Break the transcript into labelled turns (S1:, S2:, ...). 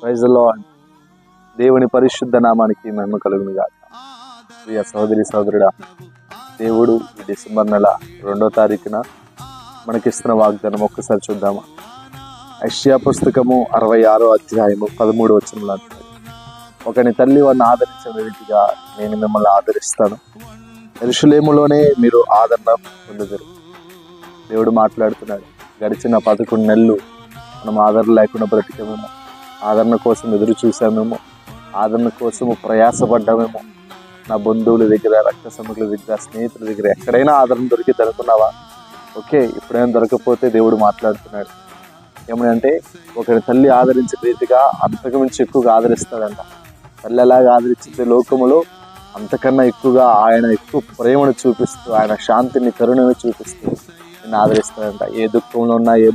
S1: Praise the lord. దేవుని పరిశుద్ధ నామానికి మహిమ కలుగును గాక. ప్రియ సహోదరి సహోదరుడా, దేవుడు ఈ డిసెంబర్ నెల 2వ తారీఖున మనకిస్తున్న వాగ్దానం ఒక్కసారి చూద్దామా. యెషయా పుస్తకము 66వ అధ్యాయము 13వ వచనంలో అంటాడు, ఒకని తల్లి వాడిని ఆదరించిన రీతిగా నేను మిమ్మల్ని ఆదరిస్తాను, యెరూషలేములోనే మీరు ఆదరణ పొందుతారు. దేవుడు మాట్లాడుతున్నాడు. గడిచిన 11 నెలలు మనం ఆదరణ లేకుండా బ్రతికామేమో, ఆదరణ కోసం ఎదురు చూసామేమో, ఆదరణ కోసము ప్రయాసపడ్డామేమో. నా బంధువుల దగ్గర, రక్త సంబంధుల దగ్గర, స్నేహితుల దగ్గర ఎక్కడైనా ఆదరణ దొరికింది అనుకున్నావా? ఓకే, ఇప్పుడైనా దొరకపోతే దేవుడు మాట్లాడుతున్నాడు. ఏమనంటే, ఒకరి తల్లి ఆదరించిన రీతిగా అంతకు మించి ఎక్కువగా ఆదరిస్తాడంట. తల్లి ఎలాగా ఆదరించితే లోకములో అంతకన్నా ఎక్కువగా ఆయన ఎక్కువ ప్రేమను చూపిస్తూ, ఆయన శాంతిని, కరుణను చూపిస్తూ నిన్ను ఆదరిస్తాడంట. ఏ దుఃఖంలో ఉన్నా, ఏ